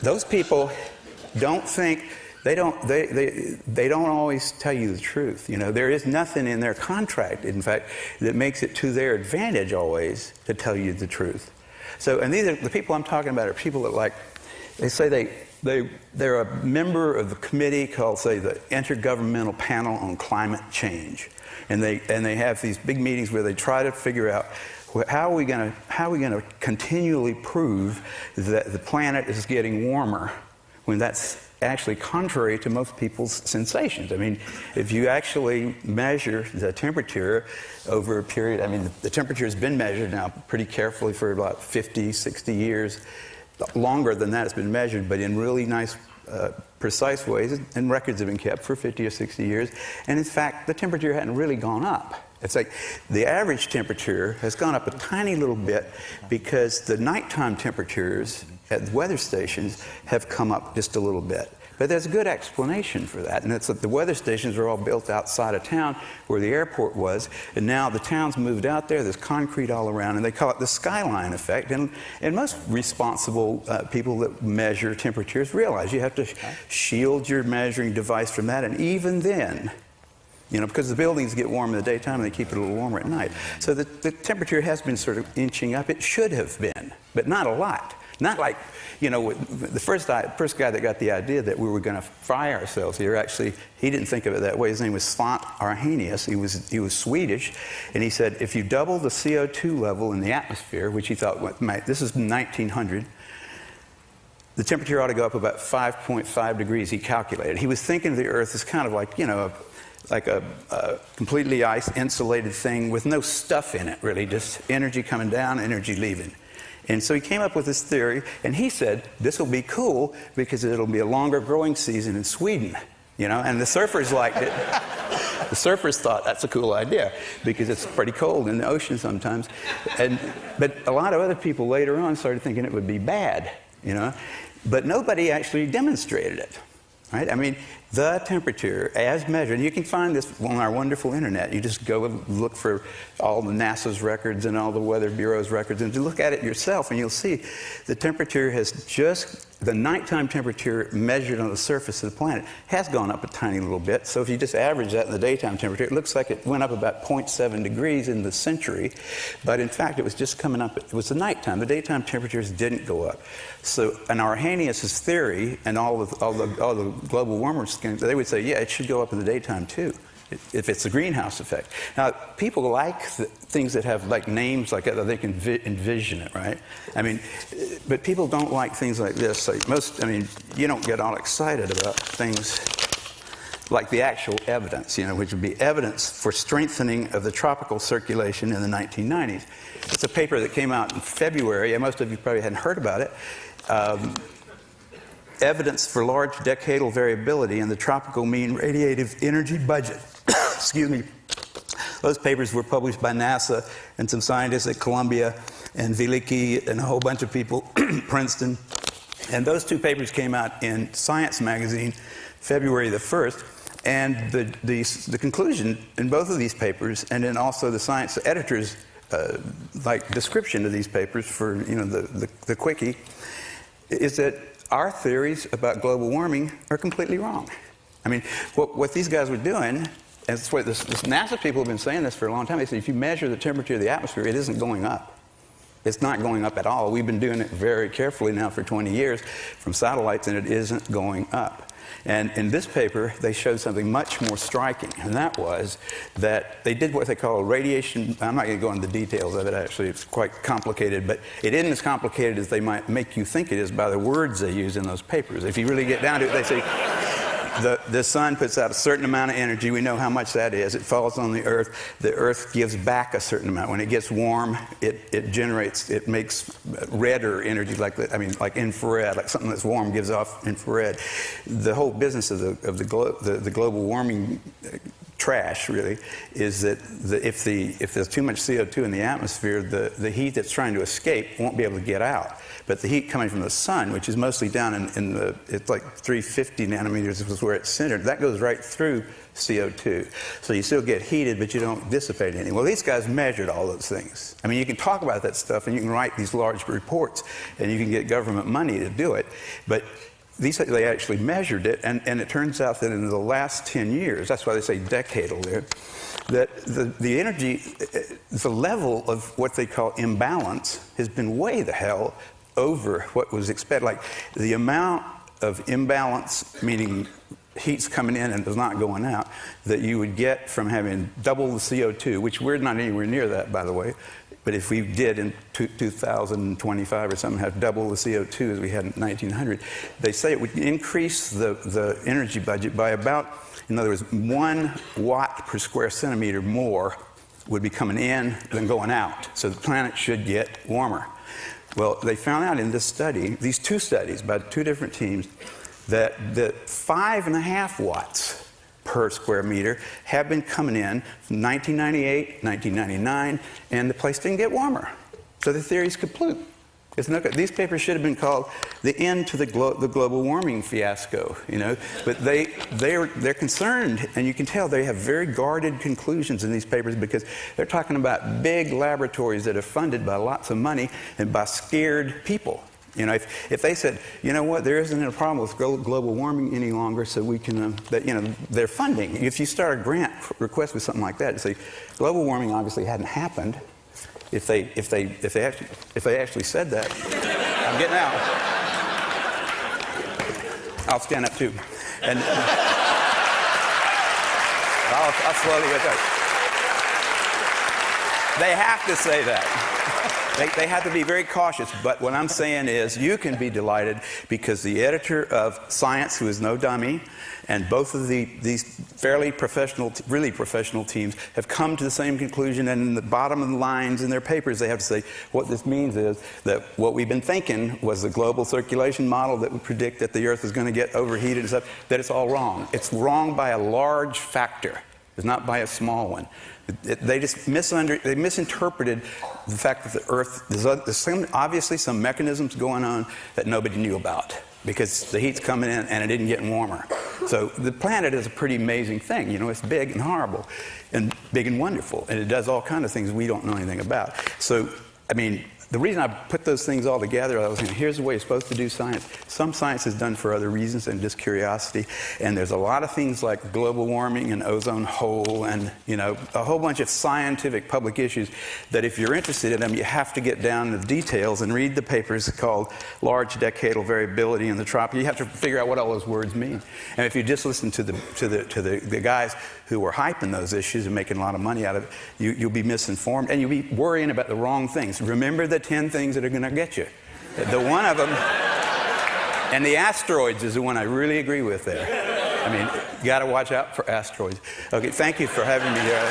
those people don't think, they don't always tell you the truth. You know, there is nothing in their contract, in fact, that makes it to their advantage always to tell you the truth. So, and these are the people I'm talking about are people that, like, they say they're a member of the committee called, say, the Intergovernmental Panel on Climate Change, and they have these big meetings where they try to figure out how are we going to continually prove that the planet is getting warmer when that's actually contrary to most people's sensations. I mean, if you actually measure the temperature over a period, I mean, the temperature has been measured now pretty carefully for about 50, 60 years. Longer than that it's been measured, but in really nice, precise ways, and records have been kept for 50 or 60 years. And in fact, the temperature hadn't really gone up. It's like the average temperature has gone up a tiny little bit because the nighttime temperatures at the weather stations have come up just a little bit. But there's a good explanation for that, and it's that the weather stations are all built outside of town where the airport was, and now the town's moved out there, there's concrete all around, and they call it the skyline effect. And most responsible people that measure temperatures realize you have to shield your measuring device from that, and even then, you know, because the buildings get warm in the daytime and they keep it a little warmer at night. So the temperature has been sort of inching up. It should have been, but not a lot. Not like, you know, the first guy that got the idea that we were going to fry ourselves here, actually, he didn't think of it that way. His name was Svante Arrhenius. He was Swedish, and he said if you double the CO2 level in the atmosphere, which he thought, this is 1900, the temperature ought to go up about 5.5 degrees, he calculated. He was thinking of the Earth as kind of like, you know, like a completely ice-insulated thing with no stuff in it, really, just energy coming down, energy leaving. And so he came up with this theory, and he said, this will be cool because it'll be a longer growing season in Sweden, you know, and the surfers liked it. The surfers thought that's a cool idea because it's pretty cold in the ocean sometimes. But a lot of other people later on started thinking it would be bad, you know, but nobody actually demonstrated it, right? I mean, the temperature as measured, and you can find this on our wonderful internet. You just go and look for all the NASA's records and all the Weather Bureau's records, and you look at it yourself and you'll see the temperature has the nighttime temperature measured on the surface of the planet has gone up a tiny little bit. So if you just average that in the daytime temperature, it looks like it went up about 0.7 degrees in the century, but in fact it was just coming up, it was the nighttime. The daytime temperatures didn't go up. So, and Arrhenius' theory and all the global warmers, they would say, yeah, it should go up in the daytime too, if it's the greenhouse effect. Now, people like things that have like names like that, they can envision it, right? I mean, but people don't like things like this. Like you don't get all excited about things like the actual evidence, you know, which would be evidence for strengthening of the tropical circulation in the 1990s. It's a paper that came out in February. Most of you probably hadn't heard about it. Evidence for large decadal variability in the tropical mean radiative energy budget. Excuse me. Those papers were published by NASA and some scientists at Columbia and Veliky and a whole bunch of people, Princeton. And those two papers came out in Science magazine February the 1st. And the conclusion in both of these papers, and then also the Science editor's description of these papers for, you know, the quickie, is that our theories about global warming are completely wrong. I mean, what these guys were doing, and it's what this NASA people have been saying this for a long time. They say if you measure the temperature of the atmosphere, it isn't going up. It's not going up at all. We've been doing it very carefully now for 20 years from satellites, and it isn't going up. And in this paper, they showed something much more striking, and that was that they did what they call a radiation. I'm not going to go into the details of it, actually. It's quite complicated, but it isn't as complicated as they might make you think it is by the words they use in those papers. If you really get down to it, they say, the sun puts out a certain amount of energy. We know how much that is. It falls on the Earth. The Earth gives back a certain amount. When it gets warm, it makes redder energy, like infrared, like something that's warm gives off infrared. The whole business of the global warming trash, really, is that if there's too much CO2 in the atmosphere, the heat that's trying to escape won't be able to get out. But the heat coming from the sun, which is mostly down it's like 350 nanometers is where it's centered, that goes right through CO2. So you still get heated, but you don't dissipate any. Well, these guys measured all those things. I mean, you can talk about that stuff, and you can write these large reports, and you can get government money to do it. But they actually measured it, and it turns out that in the last 10 years, that's why they say decadal there, that the energy, the level of what they call imbalance has been way the hell over what was expected. Like the amount of imbalance, meaning heat's coming in and is not going out, that you would get from having double the CO2, which we're not anywhere near that, by the way. But if we did in 2025 or something have double the CO2 as we had in 1900, they say it would increase the energy budget by about, in other words, 1 watt per square centimeter more would be coming in than going out. So the planet should get warmer. Well, they found out in this study, these two studies by two different teams, that 5.5 watts per square meter have been coming in from 1998, 1999, and the place didn't get warmer. So the theory's complete. These papers should have been called "The End to the Global Warming Fiasco," you know. But they're concerned, and you can tell they have very guarded conclusions in these papers because they're talking about big laboratories that are funded by lots of money and by scared people. You know, if they said, you know what, there isn't a problem with global warming any longer, so we can, they're funding. If you start a grant request with something like that, say, global warming obviously hadn't happened. If they actually said that, I'm getting out. I'll stand up too, and I'll slowly get that. They have to say that. They have to be very cautious, but what I'm saying is you can be delighted because the editor of Science, who is no dummy, and both of these fairly professional, really professional teams have come to the same conclusion, and in the bottom of the lines in their papers they have to say what this means is that what we've been thinking was the global circulation model that would predict that the Earth is going to get overheated and stuff, that it's all wrong. It's wrong by a large factor. It's not by a small one. They just misinterpreted the fact that the Earth, there's obviously some mechanisms going on that nobody knew about because the heat's coming in and it didn't get warmer. So the planet is a pretty amazing thing. You know, it's big and horrible and big and wonderful, and it does all kinds of things we don't know anything about. So, I mean, the reason I put those things all together, I was saying, here's the way you're supposed to do science. Some science is done for other reasons than just curiosity. And there's a lot of things like global warming and ozone hole and, you know, a whole bunch of scientific public issues that if you're interested in them, you have to get down to the details and read the papers called Large Decadal Variability in the Tropics. You have to figure out what all those words mean. And if you just listen to the guys who were hyping those issues and making a lot of money out of it, you'll be misinformed and you'll be worrying about the wrong things. Remember the 10 things that are going to get you. The one of them, and the asteroids is the one I really agree with there. I mean, you got to watch out for asteroids. Okay, thank you for having me here.